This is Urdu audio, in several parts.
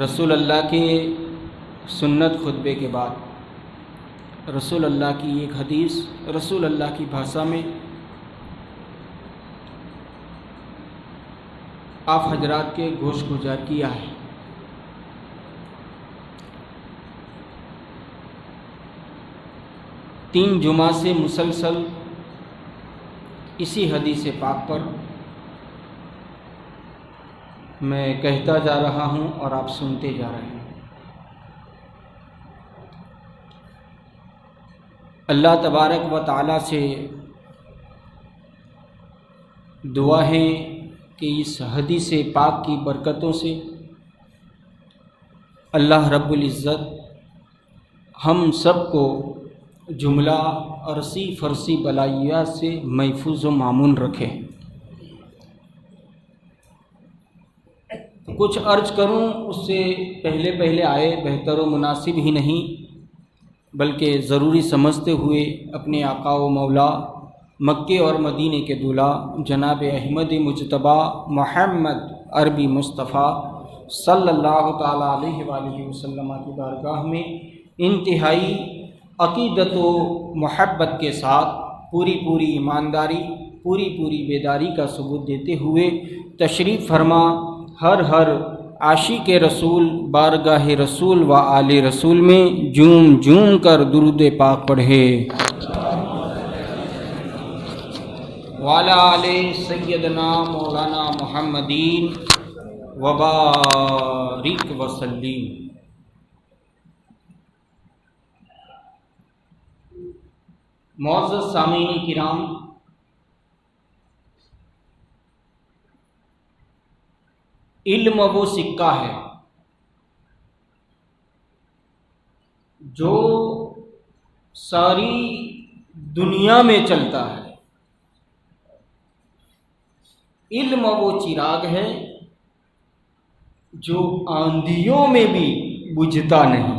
رسول اللہ کے سنت خطبے کے بعد رسول اللہ کی ایک حدیث رسول اللہ کی بھاشا میں آپ حضرات کے گوش گزار کیا ہے۔ تین جمعہ سے مسلسل اسی حدیث پاک پر میں کہتا جا رہا ہوں اور آپ سنتے جا رہے ہیں۔ اللہ تبارک و تعالیٰ سے دعا ہے کہ اس حدیث پاک کی برکتوں سے اللہ رب العزت ہم سب کو جملہ عرصی فرسی بلائیات سے محفوظ و مامون رکھے۔ کچھ عرض کروں اس سے پہلے آئے بہتر و مناسب ہی نہیں بلکہ ضروری سمجھتے ہوئے اپنے آقا و مولا مکے اور مدینے کے دولہ جناب احمد مجتبی محمد عربی مصطفیٰ صلی اللہ تعالیٰ علیہ وآلہ وسلم کی بارگاہ میں انتہائی عقیدت و محبت کے ساتھ پوری ایمانداری پوری بیداری کا ثبوت دیتے ہوئے تشریف فرما ہر عاشق رسول بارگاہ رسول و آل رسول میں جوم کر درود پاک پڑھے۔ وعلی آل سیدنا مولانا محمدین وبارک وسلم۔ معزز سامعین کرام، علم وہ سکہ ہے جو ساری دنیا میں چلتا ہے، علم وہ چراغ ہے جو آندھیوں میں بھی بجھتا نہیں۔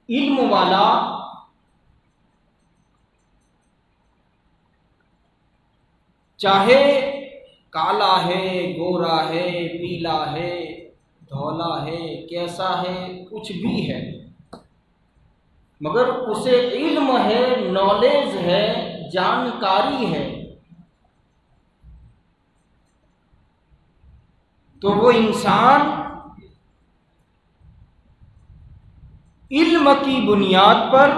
علم والا چاہے کالا ہے، گورا ہے، پیلا ہے، دھولا ہے، کیسا ہے، کچھ بھی ہے، مگر اسے علم ہے، نالج ہے، جانکاری ہے، تو وہ انسان علم کی بنیاد پر،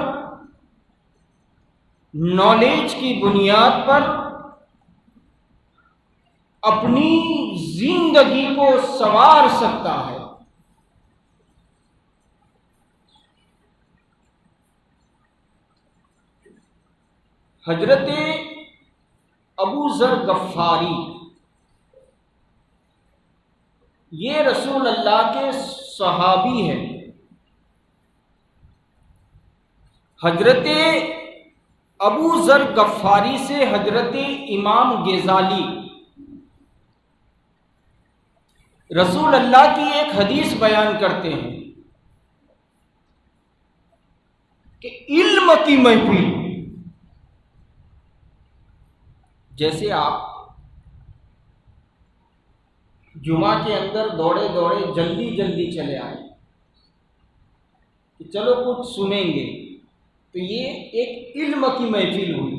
نالج کی بنیاد پر اپنی زندگی کو سنوار سکتا ہے۔ حضرت ابو ذر غفاری یہ رسول اللہ کے صحابی ہیں۔ حضرت ابو ذر غفاری سے حضرت امام غزالی رسول اللہ کی ایک حدیث بیان کرتے ہیں کہ علم کی محفل، جیسے آپ جمعہ کے اندر دوڑے جلدی چلے آئے کہ چلو کچھ سنیں گے، تو یہ ایک علم کی محفل ہوئی۔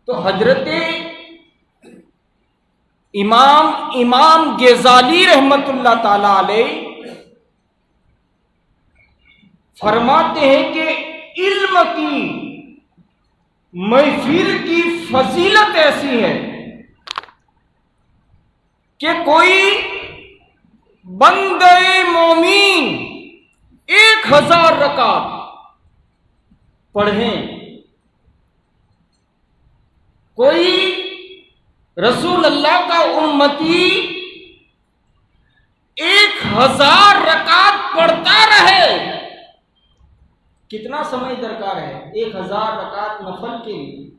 تو حضرت امام غزالی رحمت اللہ تعالی علیہ فرماتے ہیں کہ علم کی محفل کی فضیلت ایسی ہے کہ کوئی بندے مومن 1000 رکعت پڑھیں، کوئی رسول اللہ کا امتی 1000 رکعت پڑھتا رہے، کتنا سمے درکار ہے 1000 رکعت نفل کے لیے،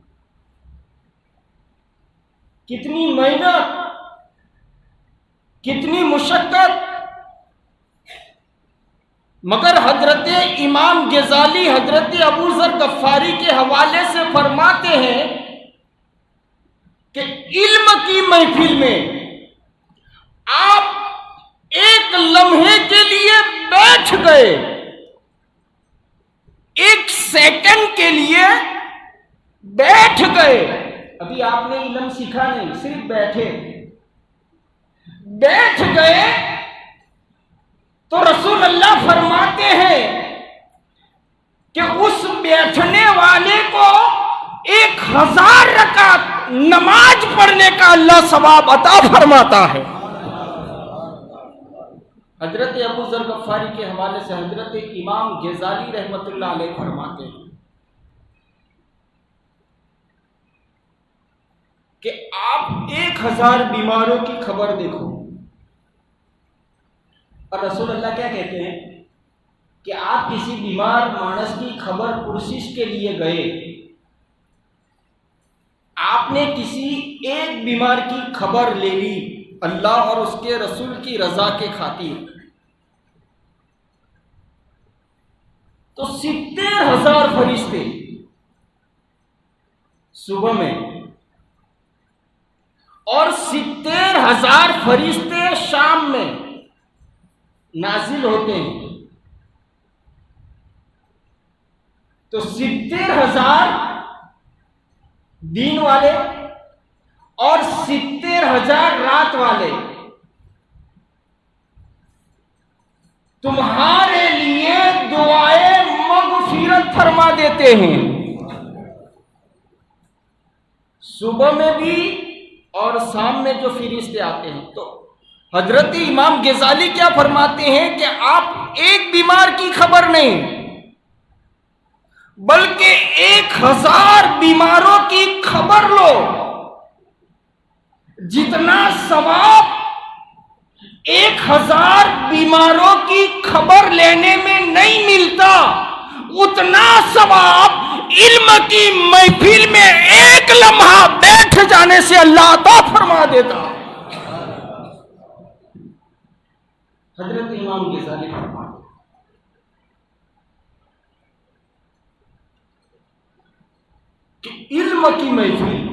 کتنی محنت، کتنی مشقت، مگر حضرت امام غزالی حضرت ابو ذر غفاری کے حوالے سے فرماتے ہیں کہ علم کی محفل میں آپ ایک لمحے کے لیے بیٹھ گئے، ایک سیکنڈ کے لیے بیٹھ گئے. ابھی آپ نے علم سیکھا نہیں، صرف بیٹھ گئے تو رسول اللہ فرماتے ہیں کہ اس بیٹھنے والے کو 1000 رکعت نماز پڑھنے کا اللہ ثواب عطا فرماتا ہے. حضرت ابو ذر غفاری کے حوالے سے حضرت امام غزالی رحمۃ اللہ علیہ فرماتے ہیں کہ آپ 1000 بیماروں کی خبر دیکھو، اور رسول اللہ کیا کہتے ہیں کہ آپ کسی بیمار مانس کی خبر پرسش کے لیے گئے، آپ نے کسی ایک بیمار کی خبر لے لی اللہ اور اس کے رسول کی رضا کے خاطر، تو 70,000 فرشتے صبح میں اور 70,000 فرشتے شام میں نازل ہوتے ہیں. تو 70,000 دن والے اور 70,000 رات والے تمہارے لیے دعائیں مغفرت فرما دیتے ہیں، صبح میں بھی اور شام میں جو فرشتے آتے ہیں. تو حضرت امام غزالی کیا فرماتے ہیں کہ آپ ایک بیمار کی خبر نہیں بلکہ 1000 بیماروں کی خبر لو. جتنا ثواب 1000 بیماروں کی خبر لینے میں نہیں ملتا، اتنا ثواب علم کی محفل میں ایک لمحہ بیٹھ جانے سے اللہ عطا فرما دیتا. حضرت امام غزالی فرماتے کہ علم کی محفل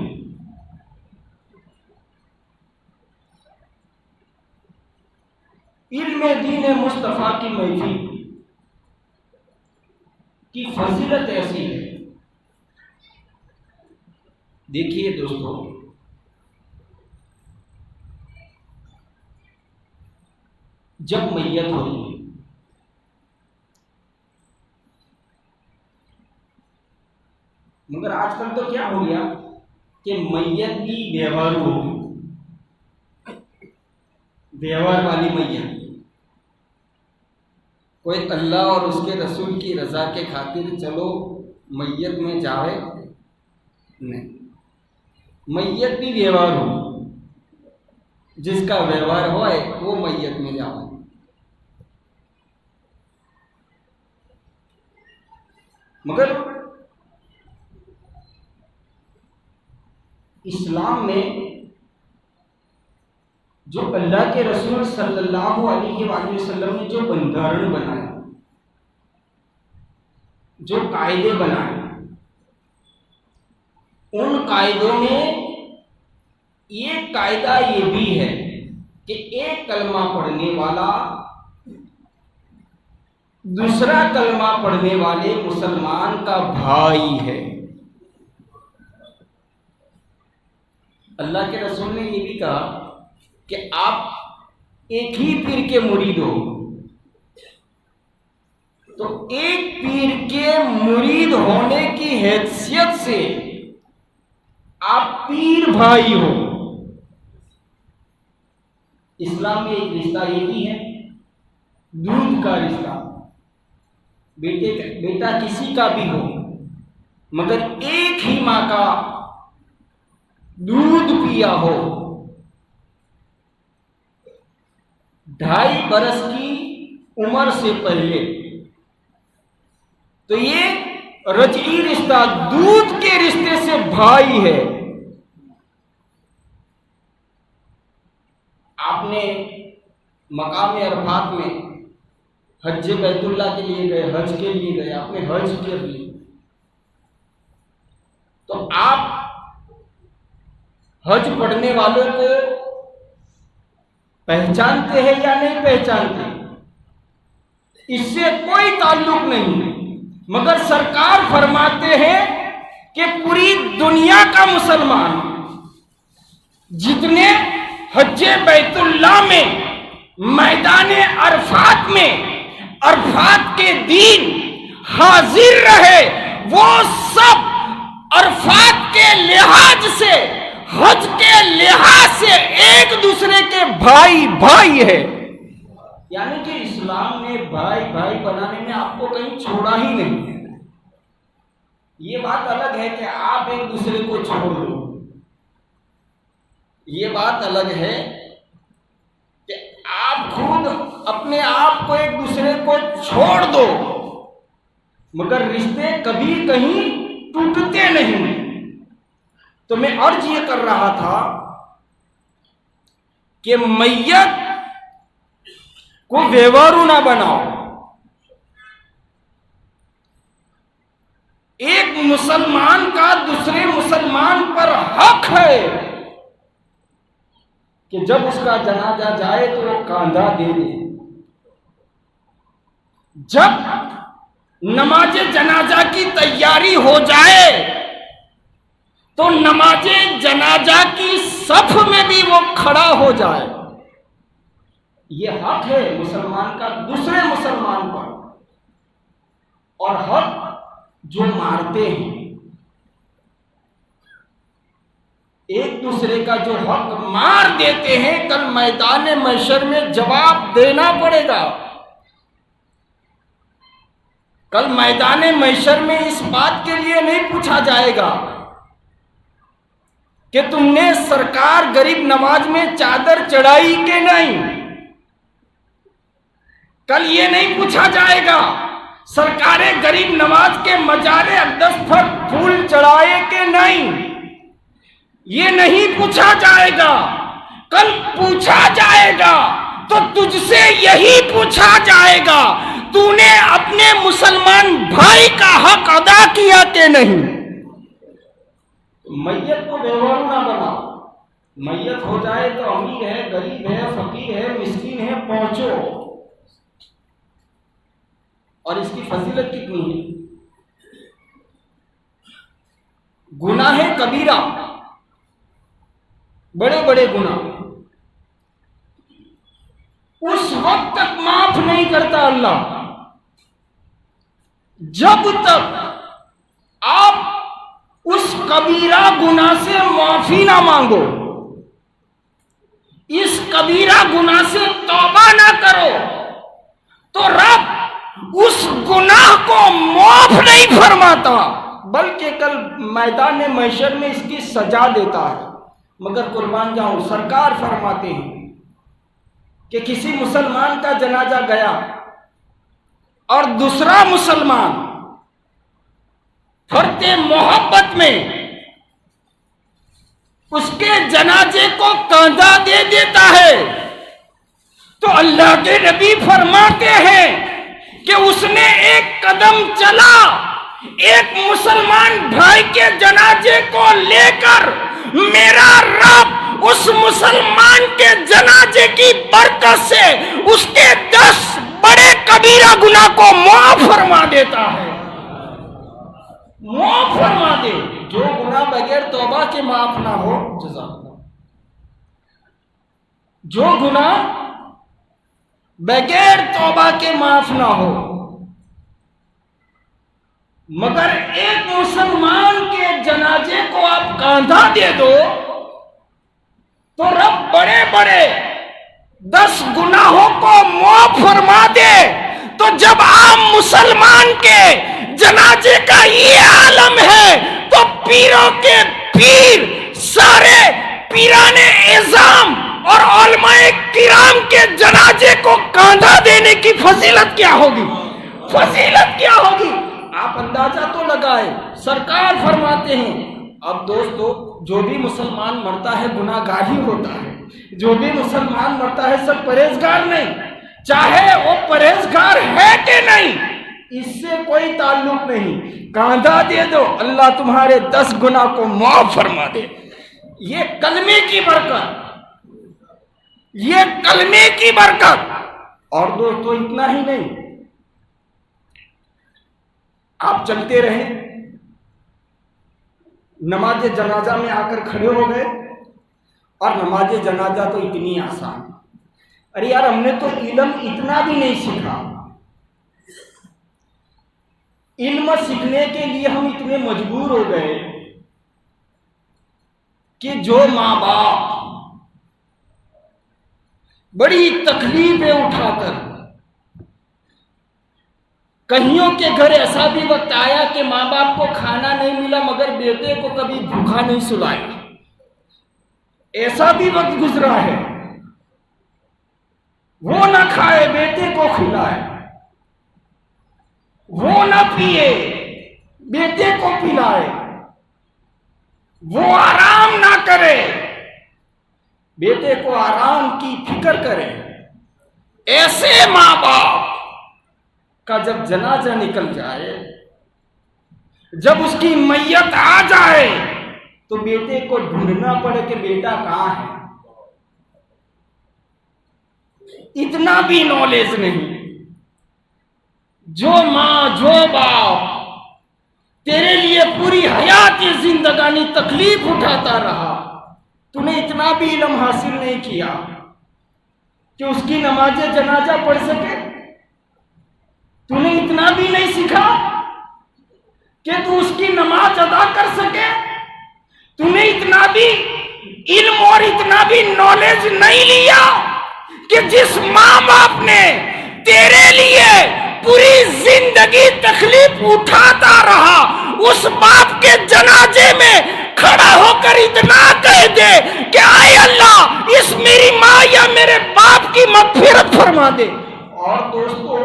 علم دین مصطفیٰ کی محفل کی فضیلت ایسی ہے. دیکھیے دوستو، جب میت ہوئی ہے مگر آج کل تو کیا ہو گیا کہ میت بھی بیوار ہو گئی، بیوار والی میت. کوئی اللہ اور اس کے رسول کی رضا کے خاطر چلو میت میں جاوے نہیں، میت بھی بیوار ہو، جس کا ویوہار ہوئے وہ میت میں جاوے. مگر اسلام میں جو اللہ کے رسول صلی اللہ علیہ وآلہ وسلم نے جو بندھارن بنایا، جو قاعدے بنائے، ان قاعدوں میں یہ قاعدہ یہ بھی ہے کہ ایک کلمہ پڑھنے والا دوسرا کلمہ پڑھنے والے مسلمان کا بھائی ہے. اللہ کے رسول نے یہ بھی کہا کہ آپ ایک ہی پیر کے مرید ہو، تو ایک پیر کے مرید ہونے کی حیثیت سے آپ پیر بھائی ہو. اسلام میں ایک رشتہ یہ بھی ہے دودھ کا رشتہ، بیٹا کسی کا بھی ہو مگر ایک ہی ماں کا دودھ پیا ہو، 2.5 برس کی عمر سے پہلے، تو یہ رجعی رشتہ دودھ کے رشتے سے بھائی ہے. آپ نے مقام عرفات میں حج بیت اللہ کے لیے گئے، حج کے لیے گئے، آپ نے حج کر لی، تو آپ حج پڑھنے والوں کو پہچانتے ہیں یا نہیں پہچانتے، اس سے کوئی تعلق نہیں، مگر سرکار فرماتے ہیں کہ پوری دنیا کا مسلمان جتنے حج بیت اللہ میں میدان عرفات میں عرفات کے دن حاضر رہے، وہ سب عرفات کے لحاظ سے، حج کے لحاظ سے ایک دوسرے کے بھائی بھائی ہے۔ یعنی کہ اسلام نے بھائی بھائی بنانے میں آپ کو کہیں چھوڑا ہی نہیں ہے۔ یہ بات الگ ہے کہ آپ ایک دوسرے کو چھوڑ دو، یہ بات الگ ہے کہ آپ خود اپنے آپ کو ایک دوسرے کو چھوڑ دو، مگر رشتے کبھی کہیں ٹوٹتے نہیں۔ تو میں عرض یہ کر رہا تھا کہ میت کو بیوارو نہ بناؤ۔ ایک مسلمان کا دوسرے مسلمان پر حق ہے کہ جب اس کا جنازہ جائے تو وہ کاندھا دے دے۔ جب نماز جنازہ کی تیاری ہو جائے تو نماز جنازہ کی صف میں بھی وہ کھڑا ہو جائے۔ یہ حق ہے مسلمان کا دوسرے مسلمان پر۔ اور حق جو مارتے ہیں، ایک دوسرے کا جو حق مار دیتے ہیں، کل میدان محشر میں جواب دینا پڑے گا۔ کل میدان محشر میں اس بات کے لیے نہیں پوچھا جائے گا کہ تم نے سرکار غریب نواز میں چادر چڑھائی کہ نہیں۔ کل یہ نہیں پوچھا جائے گا سرکار غریب نواز کے مزار اقدس پر پھول چڑھائے کہ نہیں، یہ نہیں پوچھا جائے گا۔ کل پوچھا جائے گا تو تجھ سے یہی پوچھا جائے گا، تو نے اپنے مسلمان بھائی کا حق ادا کیا کہ نہیں۔ میت کو بیوارو نہ بناؤ۔ میت ہو جائے تو امیر ہے، غریب ہے، فقیر ہے، مسکین ہے، پہنچو۔ اور اس کی فضیلت کتنی ہے؟ گناہ کبیرہ، بڑے بڑے گناہ اس وقت تک معاف نہیں کرتا اللہ جب تک آپ اس کبیرہ گناہ سے معافی نہ مانگو، اس کبیرہ گناہ سے توبہ نہ کرو، تو رب اس گناہ کو معاف نہیں فرماتا، بلکہ کل میدان محشر میں اس کی سزا دیتا ہے۔ مگر قربان جاؤں، سرکار فرماتے ہیں کہ کسی مسلمان کا جنازہ گیا اور دوسرا مسلمان فرط محبت میں اس کے جنازے کو کاندھا دے دیتا ہے، تو اللہ کے نبی فرماتے ہیں کہ اس نے ایک قدم چلا، ایک مسلمان بھائی کے جنازے کو لے کر، میرا رب اس مسلمان کے جنازے کی برکت سے اس کے 10 بڑے کبیرہ گناہ کو معاف فرما دیتا ہے۔ معاف فرما دے۔ جو گناہ بغیر توبہ کے معاف نہ ہو، جزاک اللہ، جو گناہ بغیر توبہ کے معاف نہ ہو، مگر ایک مسلمان کے جنازے کو آپ کاندھا دے دو تو رب بڑے بڑے 10 گناہوں کو معاف فرما دے۔ تو جب عام مسلمان کے جنازے کا یہ عالم ہے تو پیروں کے پیر، سارے پیران اعظام اور علماء کرام کے جنازے کو کاندھا دینے کی فضیلت کیا ہوگی؟ فضیلت کیا ہوگی؟ آپ اندازہ تو لگائیں۔ سرکار فرماتے ہیں، اب دوستو، جو بھی مسلمان مرتا ہے گناہ گار ہی ہوتا ہے، جو بھی مسلمان مرتا ہے سب پرہیزگار نہیں، چاہے وہ پرہیزگار ہے کہ نہیں، اس سے کوئی تعلق نہیں۔ کاندھا دے دو، اللہ تمہارے 10 گناہ کو معاف فرما دے۔ یہ کلمے کی برکت، یہ کلمے کی برکت۔ اور دوستو اتنا ہی نہیں، آپ چلتے رہے، نماز جنازہ میں آ کر کھڑے ہو گئے، اور نماز جنازہ تو اتنی آسان، ارے یار ہم نے تو علم اتنا بھی نہیں سیکھا، علم سیکھنے کے لیے ہم اتنے مجبور ہو گئے کہ جو ماں باپ بڑی تکلیفیں اٹھا کر، کئیوں کے گھر ایسا بھی وقت آیا کہ ماں باپ کو کھانا نہیں ملا مگر بیٹے کو کبھی بھوکا نہیں سلایا، ایسا بھی وقت گزرا ہے، وہ نہ کھائے بیٹے کو کھلائے، وہ نہ پیے بیٹے کو پلائے، وہ آرام نہ کرے بیٹے کو آرام کی فکر کرے۔ ایسے ماں باپ کا جب جنازہ نکل جائے، جب اس کی میت آ جائے تو بیٹے کو ڈھونڈنا پڑے کہ بیٹا کہاں ہے۔ اتنا بھی نالج نہیں۔ جو ماں جو باپ تیرے لیے پوری حیات زندگانی تکلیف اٹھاتا رہا، تو نے اتنا بھی علم حاصل نہیں کیا کہ اس کی نماز جنازہ پڑھ سکے، تو نے اتنا بھی نہیں سیکھا کہ تو اس کی نماز ادا کر سکے، تو نے اتنا بھی علم اور اتنا بھی نالج نہیں لیا کہ جس ماں باپ نے تیرے لیے پوری زندگی تکلیف اٹھاتا رہا، اس باپ کے جنازے میں کھڑا ہو کر اتنا کہہ دے کہ اے اللہ اس میری ماں یا میرے باپ کی مغفرت فرما دے۔ اور دوستو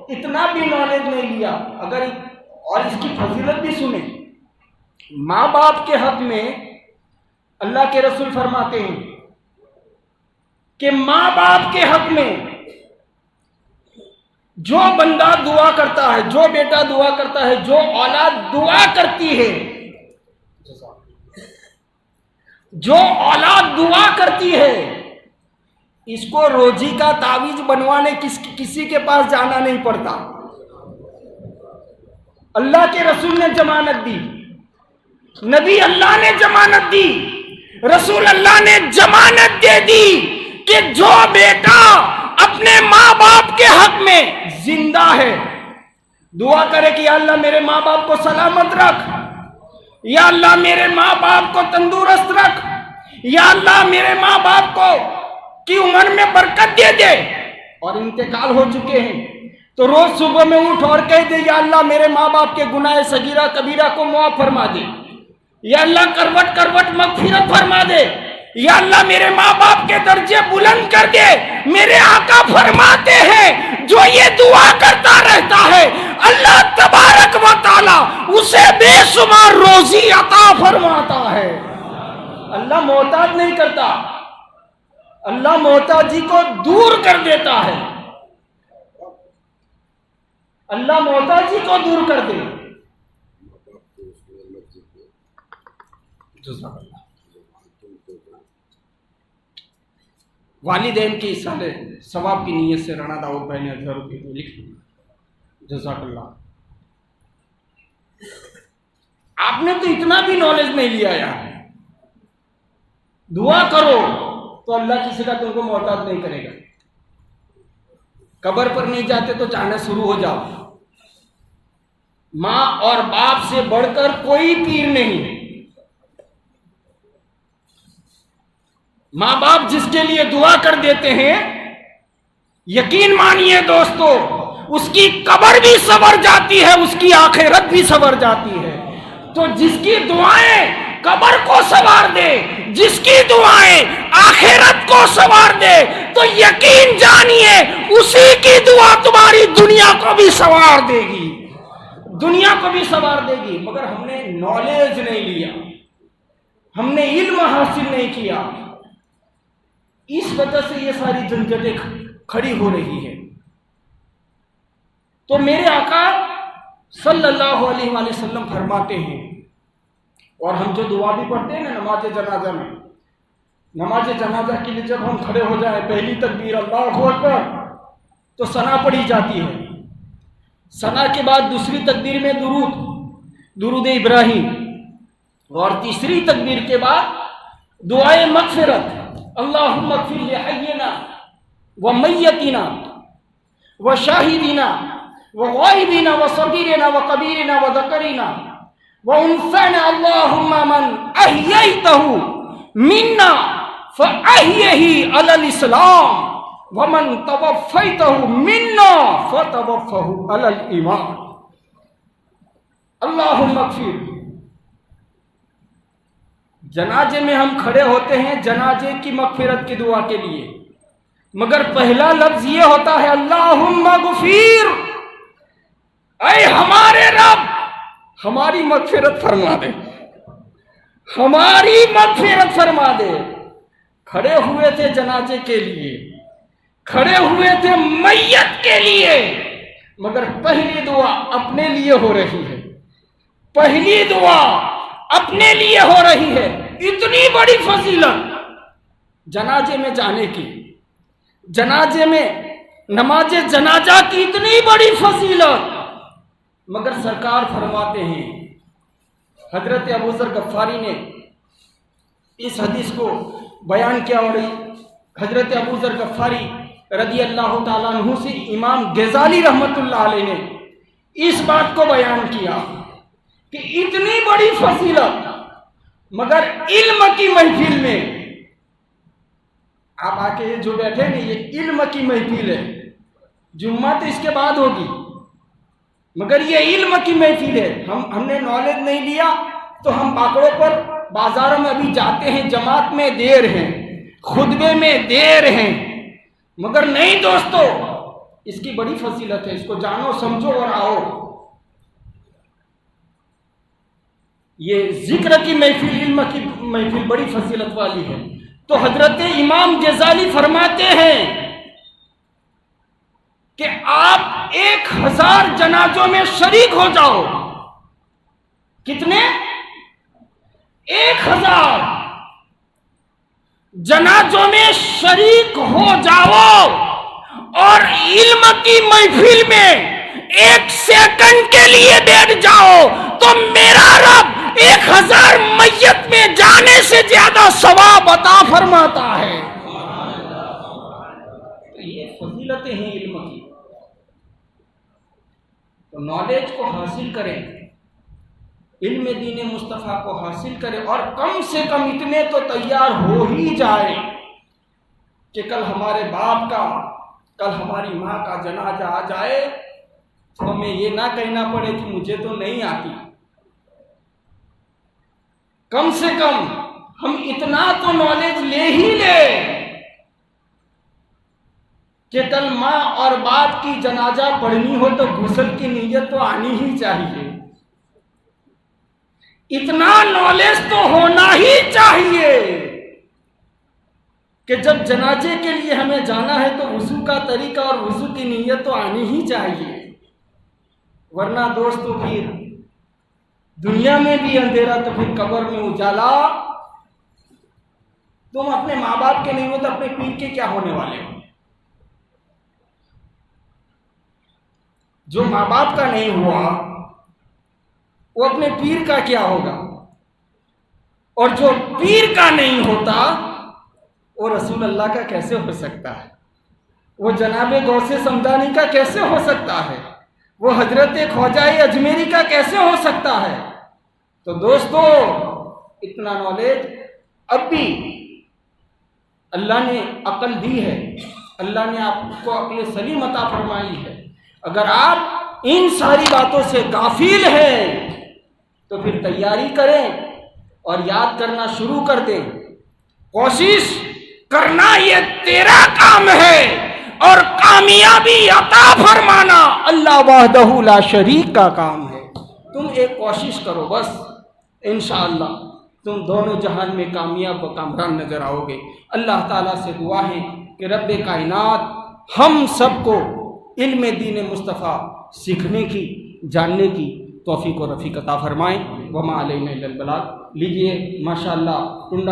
اتنا بھی نالج نہیں لیا، اگر اور اس کی فضیلت بھی سنیں، ماں باپ کے حق میں اللہ کے رسول فرماتے ہیں کہ ماں باپ کے حق میں جو بندہ دعا کرتا ہے، جو بیٹا دعا کرتا ہے، جو اولاد دعا کرتی ہے، جو اولاد دعا کرتی ہے، اس کو روزی کا تعویذ بنوانے کسی کے پاس جانا نہیں پڑتا۔ اللہ کے رسول نے ضمانت دی، نبی اللہ نے ضمانت دی، رسول اللہ نے ضمانت دے دی کہ جو بیٹا اپنے ماں باپ کے حق میں زندہ ہے، دعا کرے کہ یا اللہ میرے ماں باپ کو سلامت رکھ، یا اللہ میرے ماں باپ کو تندرست رکھ، یا اللہ میرے ماں باپ کو کی عمر میں برکت دے دے، اور انتقال ہو چکے ہیں تو روز صبح میں اٹھ اور کہہ دے یا اللہ میرے ماں باپ کے گناہ صغیرہ کبیرہ کو معاف فرما دے، یا اللہ کروٹ کروٹ مغفرت فرما دے، یا اللہ میرے ماں باپ کے درجے بلند کر دے۔ میرے آقا فرماتے ہیں جو یہ دعا کرتا رہتا ہے اللہ تبارک و تعالی اسے بے شمار روزی عطا فرماتا ہے۔ اللہ محتاج نہیں کرتا، اللہ محتاجی کو دور کر دیتا ہے، اللہ محتاجی کو دور کر دے۔ والدین کی ایصال ثواب کی نیت سے رانا داؤد بھائی نے 1000 روپے لکھ دیا، جزاک اللہ۔ آپ نے تو اتنا بھی نالج نہیں لیا یار، دعا کرو تو اللہ کسی کا تم کو محتاج نہیں کرے گا، قبر پر نہیں جاتے تو جانا شروع ہو جاؤ۔ ماں اور باپ سے بڑھ کر کوئی پیر نہیں، ماں باپ جس کے لیے دعا کر دیتے ہیں یقین مانیے دوستو اس کی قبر بھی سنور جاتی ہے، اس کی آخرت بھی سنور جاتی ہے۔ تو جس کی دعائیں قبر کو سنوار دے، جس کی دعائیں آخرت کو سنوار دے، تو یقین جانیے اسی کی دعا تمہاری دنیا کو بھی سنوار دے گی، دنیا کو بھی سنوار دے گی۔ مگر ہم نے نالج نہیں لیا، ہم نے علم حاصل نہیں کیا، اس وجہ سے یہ ساری جھنجھٹیں کھڑی ہو رہی ہے۔ تو میرے آقا صلی اللہ علیہ وآلہ وسلم فرماتے ہیں، اور ہم جو دعا بھی پڑھتے ہیں نا نماز جنازہ میں، نماز جنازہ کے لیے جب ہم کھڑے ہو جائیں پہلی تکبیر اللہ اکبر تو ثنا پڑھی جاتی ہے، ثنا کے بعد دوسری تکبیر میں درود ابراہیم، اور تیسری تکبیر کے بعد دعائے مغفرت، اللہم اغفر لحینا ومیتنا وشاہدنا وغائبنا وصغیرنا وکبیرنا وذکرنا وانثانا، اللہم من احییتہ منا فاحیہ علی الاسلام ومن توفیتہ منا فتوفہ علی الایمان۔ اللہم اغفر، جنازے میں ہم کھڑے ہوتے ہیں جنازے کی مغفرت کی دعا کے لیے، مگر پہلا لفظ یہ ہوتا ہے اللہم اغفر، اے ہمارے رب ہماری مغفرت فرما دے، ہماری مغفرت فرما دے۔ کھڑے ہوئے تھے جنازے کے لیے، کھڑے ہوئے تھے میت کے لیے، مگر پہلی دعا اپنے لیے ہو رہی ہے، پہلی دعا اپنے لیے ہو رہی ہے۔ اتنی بڑی فضیلت جنازے میں جانے کی، جنازے میں نماز جنازہ کی اتنی بڑی فضیلت، مگر سرکار فرماتے ہیں، حضرت ابوذر غفاری نے اس حدیث کو بیان کیا، اور حضرت ابوذر غفاری رضی اللہ تعالیٰ عنہ سے امام غزالی رحمۃ اللہ علیہ نے اس بات کو بیان کیا کہ اتنی بڑی فضیلت، مگر علم کی محفل میں آپ آ کے جو بیٹھے نا، یہ علم کی محفل ہے، جمعہ تو اس کے بعد ہوگی، مگر یہ علم کی محفل ہے۔ ہم نے نالج نہیں لیا تو ہم باکڑوں پر بازاروں میں ابھی جاتے ہیں، جماعت میں دیر ہیں، خطبے میں دیر ہیں، مگر نہیں دوستو، اس کی بڑی فضیلت ہے، اس کو جانو سمجھو اور آؤ۔ یہ ذکر کی محفل، علم کی محفل بڑی فضیلت والی ہے۔ تو حضرت امام غزالی فرماتے ہیں کہ آپ 1000 جنازوں میں شریک ہو جاؤ۔ کتنے؟ 1000 جنازوں میں شریک ہو جاؤ، اور علم کی محفل میں 1 سیکنڈ کے لیے بیٹھ جاؤ تو میرا رب 1000 میت میں جانے سے زیادہ ثواب عطا فرماتا ہے۔ یہ فضیلتیں ہیں علم کی، تو نالج کو حاصل کریں، علم دین مصطفیٰ کو حاصل کریں، اور کم سے کم اتنے تو تیار ہو ہی جائے کہ کل ہمارے باپ کا، کل ہماری ماں کا جنازہ آ جائے تو ہمیں یہ نہ کہنا پڑے کہ مجھے تو نہیں آتی۔ کم سے کم ہم اتنا تو نالج لے ہی لیں کہ کل ماں اور باپ کی جنازہ پڑھنی ہو تو غسل کی نیت تو آنی ہی چاہیے، اتنا نالج تو ہونا ہی چاہیے کہ جب جنازے کے لیے ہمیں جانا ہے تو وضو کا طریقہ اور وضو کی نیت تو آنی ہی چاہیے، ورنہ دوستو پھر دنیا میں بھی اندھیرا تو پھر قبر میں اجالا۔ تم اپنے ماں باپ کے نہیں ہو تو اپنے پیر کے کیا ہونے والے ہو؟ جو ماں باپ کا نہیں ہوا وہ اپنے پیر کا کیا ہوگا، اور جو پیر کا نہیں ہوتا وہ رسول اللہ کا کیسے ہو سکتا ہے، وہ جناب غوث سمدانی کا کیسے ہو سکتا ہے، وہ حضرت خواجہ اجمیری کا کیسے ہو سکتا ہے؟ تو دوستو، اتنا نالج اب بھی اللہ نے عقل دی ہے، اللہ نے آپ کو عقل سلیم عطا فرمائی ہے، اگر آپ ان ساری باتوں سے غافل ہیں تو پھر تیاری کریں اور یاد کرنا شروع کر دیں۔ کوشش کرنا یہ تیرا کام ہے، اور کامیابی عطا فرمانا اللہ وحدہ لا شریک کا کام ہے۔ تم ایک کوشش کرو بس، انشاءاللہ تم دونوں جہان میں کامیاب و کامران نظر آؤ گے۔ اللہ تعالیٰ سے دعا ہے کہ رب کائنات ہم سب کو علم دین مصطفیٰ سیکھنے کی، جاننے کی توفیق و رفیق عطا فرمائیں۔ وما علینا الا البلاغ۔ لیجئے ماشاءاللہ ٹنڈا